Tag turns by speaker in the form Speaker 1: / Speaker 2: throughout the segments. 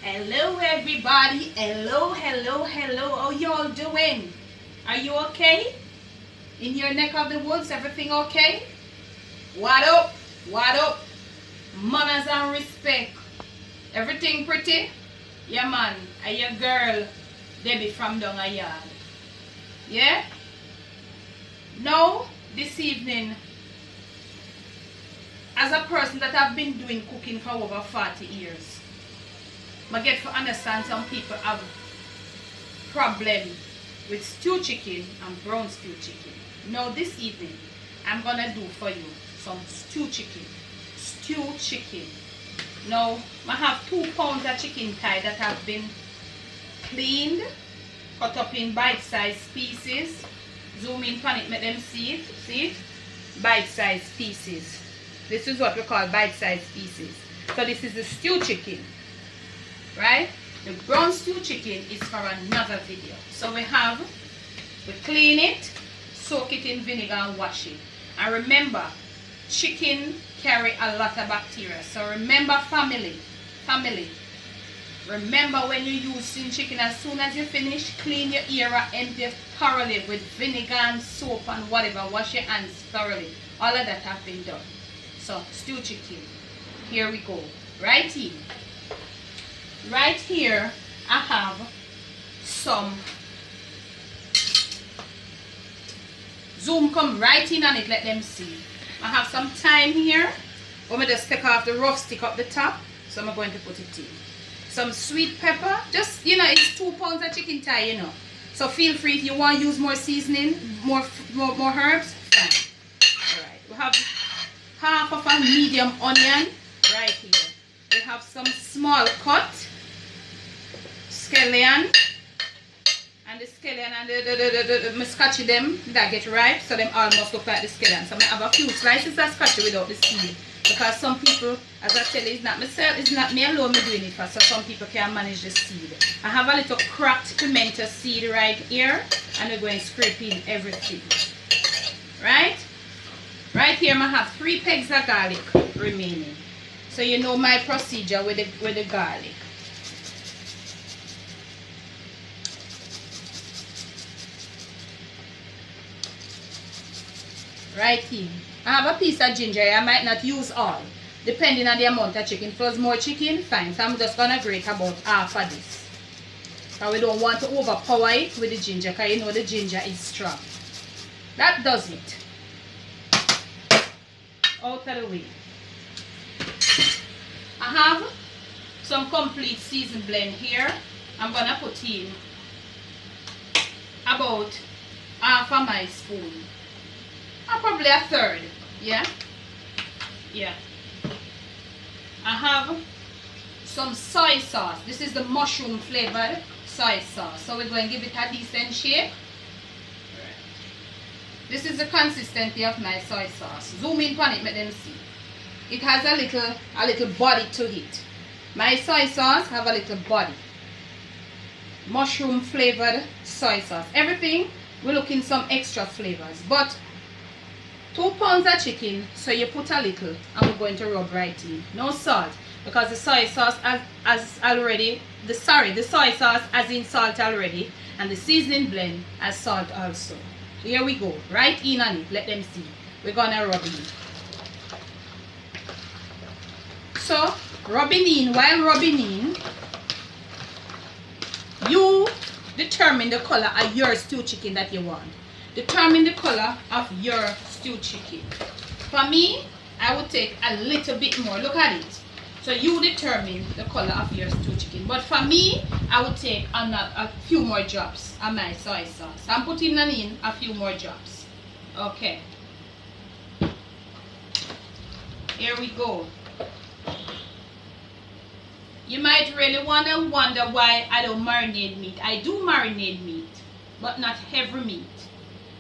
Speaker 1: Hello everybody, hello, how y'all doing? Are you okay? In your neck of the woods, everything okay? What up? Manners and respect. Everything pretty? Yeah man, are your girl Debbie from down a yard? Yeah? Now, this evening, as a person that have been doing cooking for over 40 years, I get to understand some people have problem with stew chicken and brown stew chicken. Now this evening, I'm gonna do for you some stew chicken. Now, I have 2 pounds of chicken thigh that have been cleaned, cut up in bite-sized pieces. Zoom in on it, make them see it? Bite-sized pieces. This is what we call bite-sized pieces. So this is the stew chicken, right? The brown stew chicken is for another video. So we clean it, soak it in vinegar and wash it. And remember, chicken carry a lot of bacteria. So remember, family, remember when you use steamed chicken, as soon as you finish, clean your ear, empty thoroughly with vinegar and soap and whatever. Wash your hands thoroughly. All of that have been done. So stew chicken, here we go. Right here I have some. Zoom come right in on it, let them see. I have some thyme here. I'm going to just take off the rough stick up the top. So I'm going to put it in. Some sweet pepper. Just, it's 2 pounds of chicken thigh, So feel free if you want to use more seasoning, more herbs, fine. Alright. We have half of a medium onion right here. We have some small cut scallion. And the scallion and the scotchy them that get ripe, so them almost look like the scallion. So I have a few slices of scotchy without the seed, because some people, as I tell you, it's not myself, it's not me alone me doing it for, so some people can manage the seed. I have a little cracked pimento seed right here, and we're going to scrape in everything. Right here I have 3 pegs of garlic remaining. So you know my procedure with the garlic. Right here, I have a piece of ginger. I might not use all, depending on the amount of chicken. If there's more chicken, fine. So I'm just gonna grate about half of this. So we don't want to overpower it with the ginger, because you know the ginger is strong. That does it. Out of the way. I have some complete seasoned blend here. I'm gonna put in about half of my spoon. Probably a third, yeah. I have some soy sauce. This is the mushroom flavored soy sauce. So we're going to give it a decent shape. This is the consistency of my soy sauce. Zoom in on it, make them see. It has a little body to it. My soy sauce have a little body. Mushroom flavored soy sauce. Everything we're looking some extra flavors, but 2 pounds of chicken, so you put a little, and we're going to rub right in. No salt, because the soy sauce has already, the soy sauce has in salt already, and the seasoning blend has salt also. So here we go, right in on it, let them see. We're gonna rub in. So, while rubbing in, you determine the color of your stew chicken that you want. Determine the color of your stew chicken. For me, I would take a little bit more. Look at it. So you determine the color of your stew chicken. But for me, I would take a few more drops of my soy sauce. I'm putting in a few more drops. Okay. Here we go. You might really wonder why I don't marinate meat. I do marinate meat, but not every meat.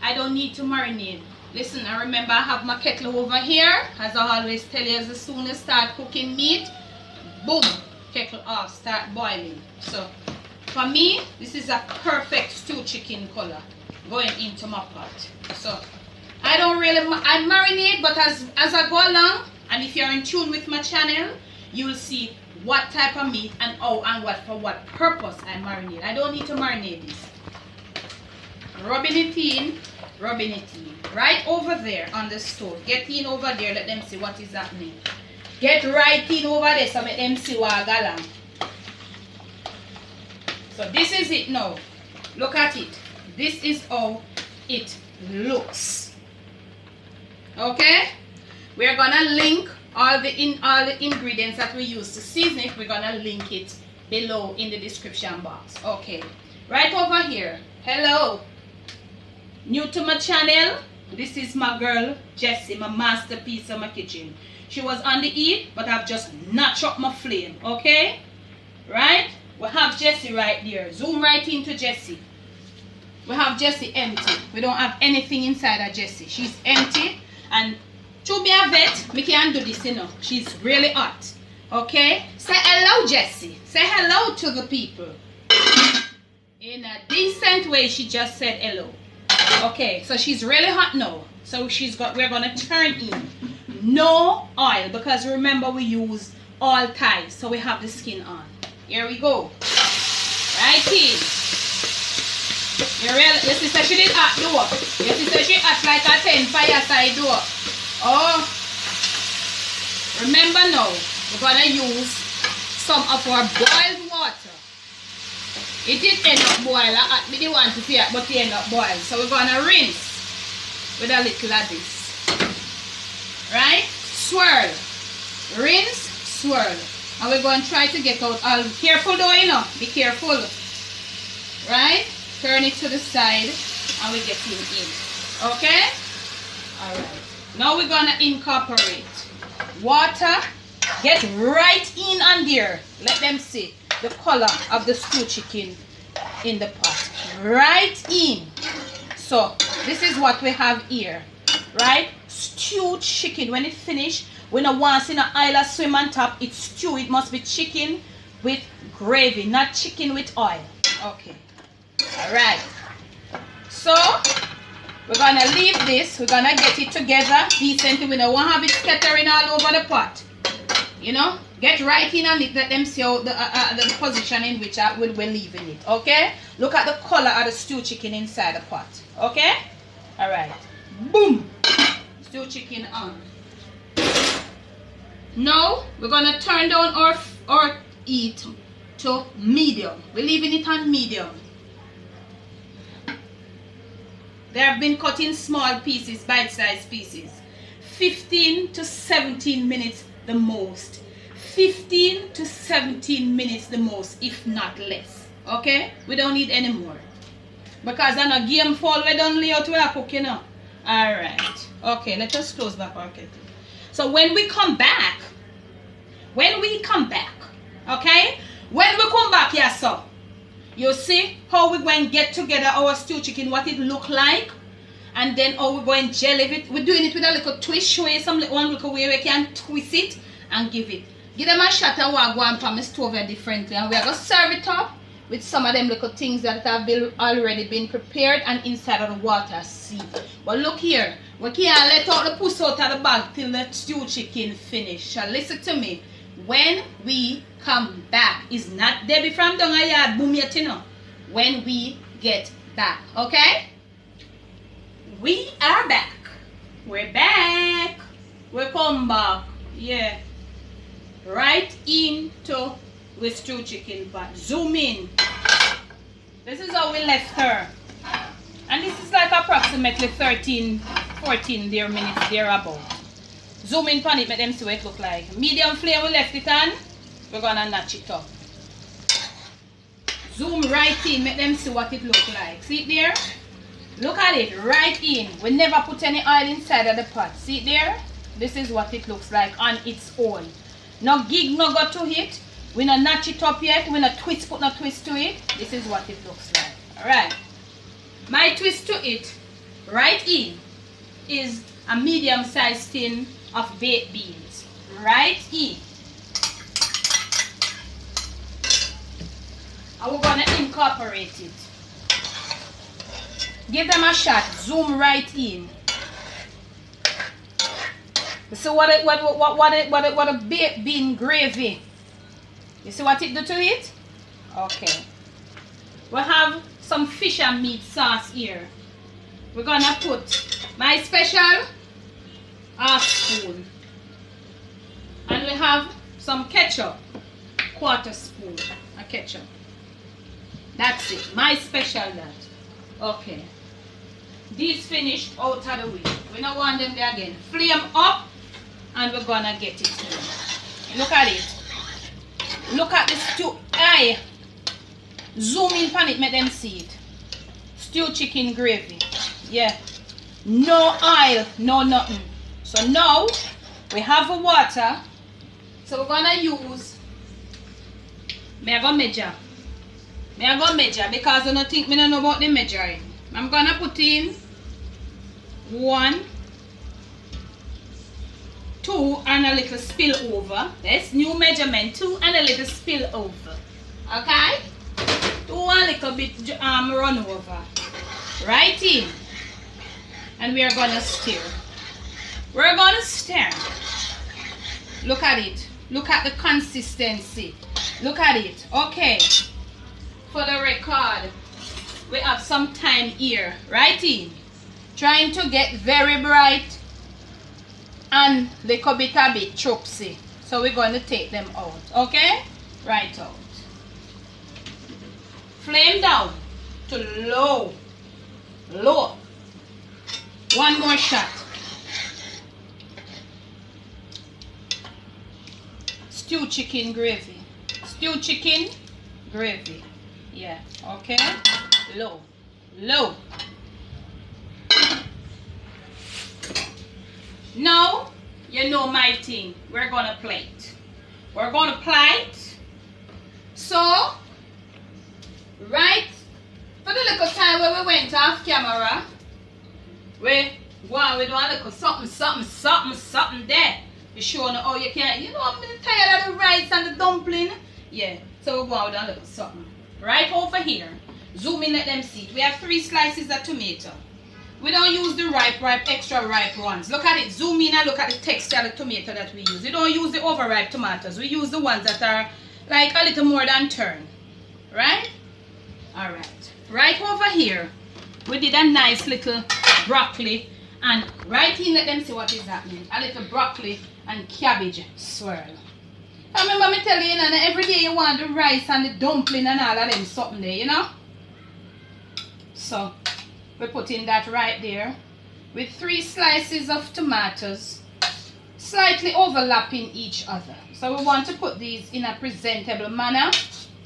Speaker 1: I don't need to marinate. Listen, I remember I have my kettle over here. As I always tell you, as soon as start cooking meat, boom, kettle off, start boiling. So for me, this is a perfect stew chicken color going into my pot. So I don't really, I marinate, but as I go along, and if you're in tune with my channel, you'll see what type of meat and how and what for what purpose I marinate. I don't need to marinate this. Rubbing it in, rubbing it in. Right over there on the stove. Get in over there, let them see what is happening. Get right in over there so let them see what I got. So this is it now. Look at it. This is how it looks. Okay? We're gonna link all the ingredients that we use to season it. We're gonna link it below in the description box. Okay. Right over here. Hello. New to my channel. This is my girl Jessie, my masterpiece of my kitchen. She was on the eat, but I've just notched up my flame. Okay? Right? We have Jessie right there. Zoom right into Jessie. We have Jessie empty. We don't have anything inside of Jessie. She's empty. And to be a vet, we can do this, you know. She's really hot. Okay? Say hello, Jessie. Say hello to the people. In a decent way, she just said hello. Okay, so she's really hot now. So we're gonna turn in. No oil, because remember we use all ties, so we have the skin on. Here we go. Right in. Your sister, she did hot door. Your sister, she hot like a 10 fireside door. Oh, remember now, we're gonna use some of our boiled water. It did end up boil. We didn't want to see it, but it ended up boil. So we're gonna rinse with a little of this. Right? Swirl. Rinse, swirl. And we're going to try to get out all. Careful though, you know. Be careful. Right? Turn it to the side and we get it in. Okay? Alright. Now we're going to incorporate water. Get right in on there. Let them see the color of the stew chicken in the pot. Right in. So this is what we have here. Right? Stewed chicken. When it's finished, we don't want in an oil swim on top. It's stew. It must be chicken with gravy, not chicken with oil. Okay. Alright. So we're gonna leave this. We're gonna get it together decently. We don't want to have it scattering all over the pot. You know? Get right in on it. Let them see how the position in which we're leaving it. Okay? Look at the color of the stew chicken inside the pot. Okay? Alright. Boom! Stew chicken on. Now we're gonna turn down our heat to medium. We're leaving it on medium. They have been cut in small pieces, bite-sized pieces. 15 to 17 minutes the most. 15 to 17 minutes the most, if not less. Okay? We don't need any more. Because on a game fall, we don't lay out where cooking now. Alright. Okay, let us close back our kettle. So when we come back, okay? When we come back here, so you see how we're going to get together our stew chicken, what it look like, and then how we're going to jelly it. We're doing it with a little twist, show you one little way we can twist it and give it. Give them a shot and we'll go on from the stove differently, and we're going to serve it up with some of them little things that have already been prepared and inside of the water. See, but look here, we can't let out the puss out of the bag till the stew chicken finish. So listen to me. When we come back, it's not Debbie from down a yard boom yet, you know. When we get back, okay? We are back. We're back. We come back. Yeah. Right into the stew chicken pot. Zoom in. This is how we left her. And this is like approximately 13, 14 minutes thereabout. Zoom in on it, make them see what it look like. Medium flame we left it on. We're gonna notch it up. Zoom right in, make them see what it look like. See it there? Look at it, right in. We never put any oil inside of the pot. See it there? This is what it looks like on its own. No gig, no go to it. We not notch it up yet. We not twist, put no twist to it. This is what it looks like. Alright. My twist to it, right in, is a medium-sized tin of baked beans. Right in. And we're going to incorporate it. Give them a shot. Zoom right in. So what a baked bean gravy You see what it do to it? Okay. We have some fish and meat sauce here. We're gonna put my special half spoon. And we have some ketchup, 1/4 spoon of ketchup. That's it, my special that. Okay. These finished out of the way. We don't want them there again. Flame up and we're gonna get it here. Look at it. Look at the stew. Aye. Zoom in on it, make them see it. Stew chicken gravy. Yeah. No oil, no nothing. So now we have the water. So we're gonna use. May I go measure? May I go measure because I don't think me don't know about the measuring. I'm gonna put in 1, 2 and a little spill over. That's new measurement. 2 and a little spill over. Okay? 2 and a little bit run over. Right in. And we are gonna stir. We're gonna stir. Look at it. Look at the consistency. Look at it. Okay. For the record, we have some time here. Right in. Trying to get very bright and little bit a bit choppy. So we're going to take them out. Okay? Right out. Flame down to low. Low. One more shot. Stew chicken gravy. Stew chicken gravy. Yeah. Okay? Low. Low. Now, you know my thing. We're going to plate. We're going to plate. So, right for the little time where we went off camera, we go on with one little something there. You show me how you can, you know, I'm tired of the rice and the dumpling. Yeah, so we go on with a little something. Right over here, zoom in, let them see it. We have 3 slices of tomato. We don't use the extra ripe ones. Look at it, zoom in and look at the texture of the tomato that we use. We don't use the overripe tomatoes. We use the ones that are like a little more than turn. Right? Alright. Right over here, we did a nice little broccoli. And right in, let them see what is happening. A little broccoli and cabbage swirl. I remember me telling you, every day you want the rice and the dumpling and all of them something there, you know? So, we're putting that right there. With 3 slices of tomatoes, slightly overlapping each other. So we want to put these in a presentable manner.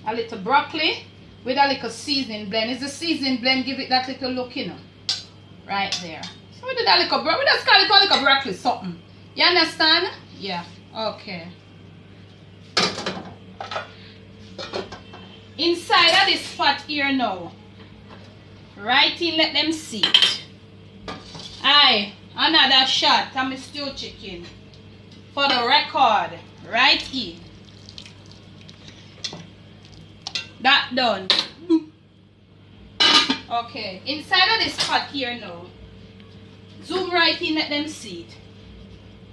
Speaker 1: A little broccoli with a little seasoning blend. Is the seasoning blend give it that little look, you know? Right there. So we do that little broccoli. We just call it a little broccoli something. You understand? Yeah. Okay. Inside of this pot here now. Right in, let them see it. Aye, another shot of my stew chicken. For the record, right in. That done. Okay, inside of this pot here now. Zoom right in, let them see it.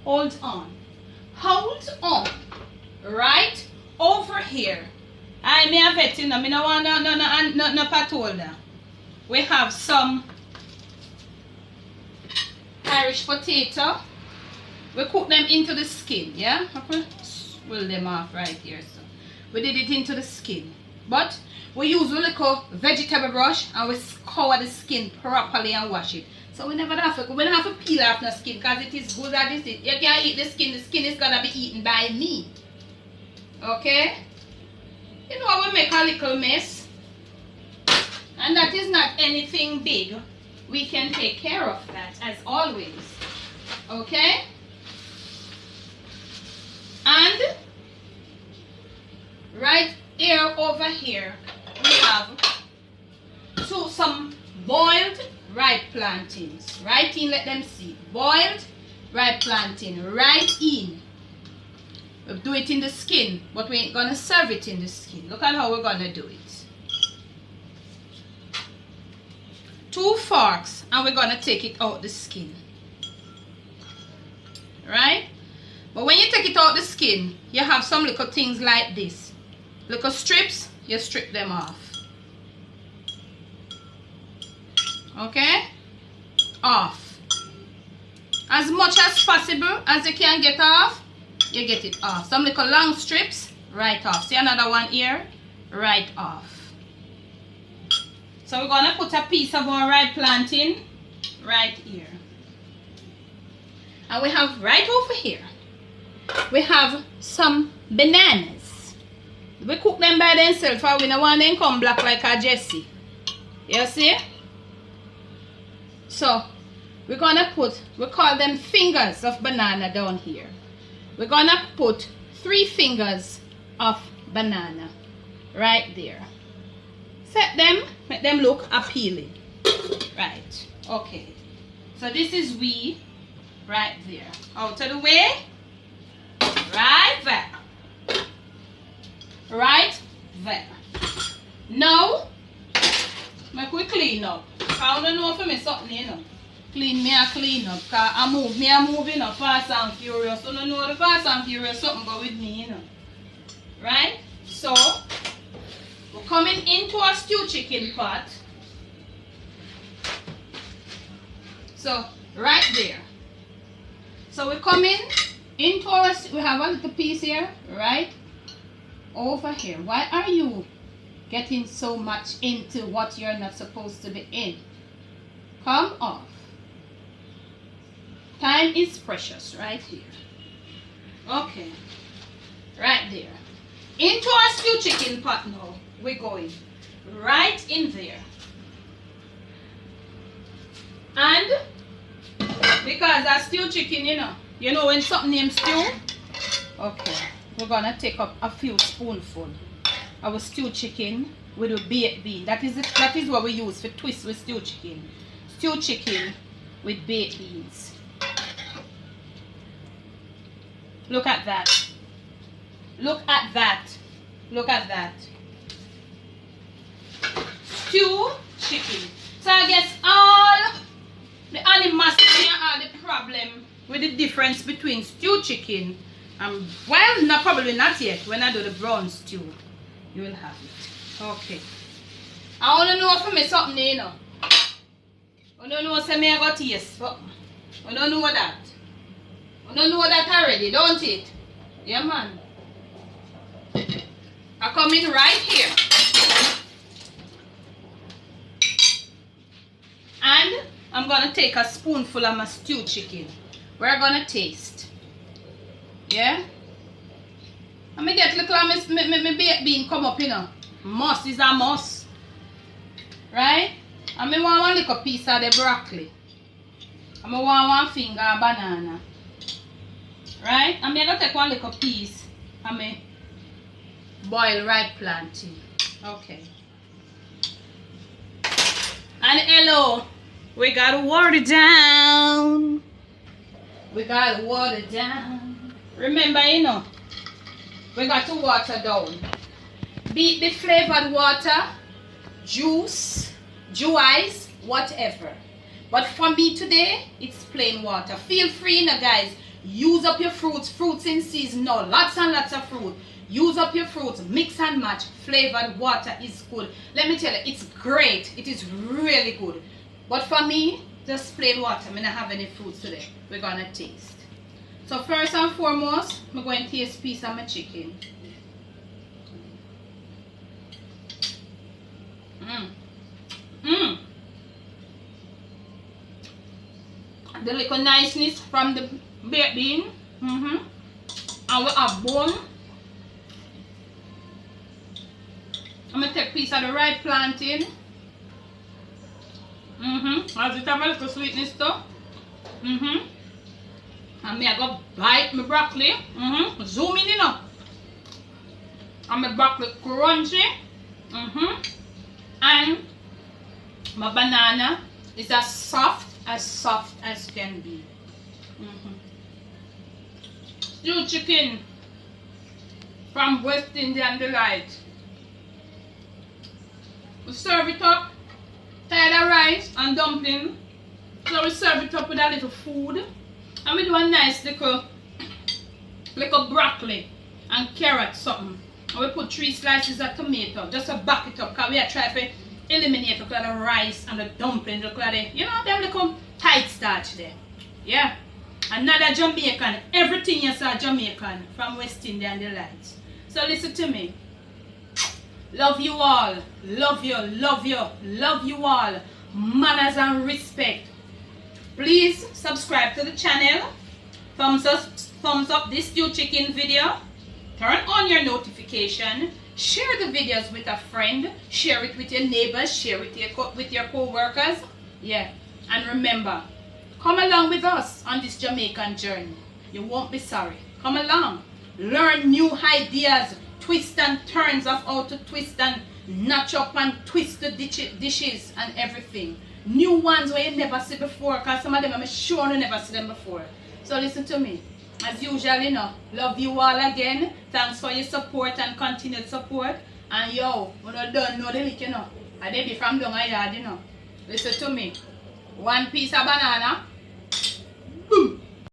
Speaker 1: Hold on. Hold on. Right over here. I may have it, you know. I don't want no pot holder. We have some Irish potato. We cook them into the skin, yeah? Okay. Swirl them off right here. So we did it into the skin. But we use a little vegetable brush and we scour the skin properly and wash it. So we never have to peel off the skin because it is good as it is. You can't eat the skin is gonna be eaten by me. Okay? You know we make a little mess. And that is not anything big. We can take care of that as always. Okay? And right here over here we have some boiled ripe plantains. Right in, let them see. Boiled ripe plantain. Right in. We'll do it in the skin, but we ain't gonna serve it in the skin. Look at how we're gonna do it. 2 forks and we're gonna take it out the skin. Right? But when you take it out the skin, you have some little things like this. little strips, you strip them off. Okay? Off. As much as possible as you can get off, you get it off. Some little long strips, right off. See another one here? Right off. So we're gonna put a piece of our ripe plantain right here. And we have right over here, we have some bananas. We cook them by themselves, for we don't want them come black like a Jessie. You see? So we're gonna put, we call them fingers of banana down here. We're gonna put 3 fingers of banana right there. Set them, make them look appealing. Right, okay. So this is we right there. Out of the way. Right there. Right there. Now, make we clean up. I don't know if I something, you know. Clean me and clean up. Because I moving up fast and furious. So I don't know the fast and furious something go with me, you know. Right? So, we're coming into our stew chicken pot. So, right there. So we're coming into our, we have a little piece here, right over here. Why are you getting so much into what you're not supposed to be in? Come off. Time is precious right here. Okay. Right there. Into our stew chicken pot now. We're going right in there. And because our stew chicken, you know when something named stew? Okay. We're gonna take up a few spoonfuls of our stew chicken with a baked bean. That is what we use for twist with stew chicken. Stew chicken with baked beans. Look at that. Look at that. Look at that. Stew chicken. So I guess all the animosity and all the problem with the difference between stew chicken and, well, not probably not yet. When I do the brown stew, you will have it. Okay. I want to know for me something, you know. I don't know say me I got taste, but I don't know that. I don't know that already, don't it? Yeah, man. I come in right here. And I'm going to take a spoonful of my stew chicken. We're going to taste. Yeah? I'm going to get little of my baked bean come up, you know. Must is a must. Right? And I want one little piece of the broccoli. And I want one finger of banana. Right? And I'm going to take one little piece and I boil ripe plantain. Okay. And hello, we gotta water down. We gotta water down. Remember, you know, we got to water down. Be it the flavored water, juice, ice, whatever. But for me today, it's plain water. Feel free, now, guys. Use up your fruits. Fruits in season now. Lots and lots of fruit. Use up your fruits. Mix and match. Flavored water is good. Let me tell you, it's great. It is really good. But for me, just plain water. I'm not have any fruits today. We're going to taste. So first and foremost, I'm going to taste a piece of my chicken. The little niceness from the baked bean. And we have bone. I'm going to take a piece of the ripe plantain. As it have a little sweetness too. And me I go bite my broccoli. Zoom in, you know. And my broccoli crunchy. And my banana is as soft as can be. Stew chicken from West Indian Delight. We serve it up, tired of rice and dumpling. So we serve it up with a little food. And we do a nice little broccoli and carrot something And we put 3 slices of tomato. Just to back it up. Because we are trying to eliminate the rice and the dumpling. You know, them little tight starch there. Yeah. Another Jamaican. Everything you saw Jamaican from West India and the lights. So listen to me. Love you all. Love you. Love you. Love you all. Manners and respect. Please subscribe to the channel. Thumbs up this stew chicken video. Turn on your notification. Share the videos with a friend. Share it with your neighbors. Share it with your co-workers. Yeah. And remember, come along with us on this Jamaican journey. You won't be sorry. Come along. Learn new ideas, twists and turns of how to twist and notch up and twist the dishes and everything. New ones where you never see before, because some of them I'm sure you never see them before. So listen to me. As usual, you know, love you all again. Thanks for your support and continued support. And yo, when I don't know the lick, you know, I did be from down a yard, you know. Listen to me. 1 piece of banana.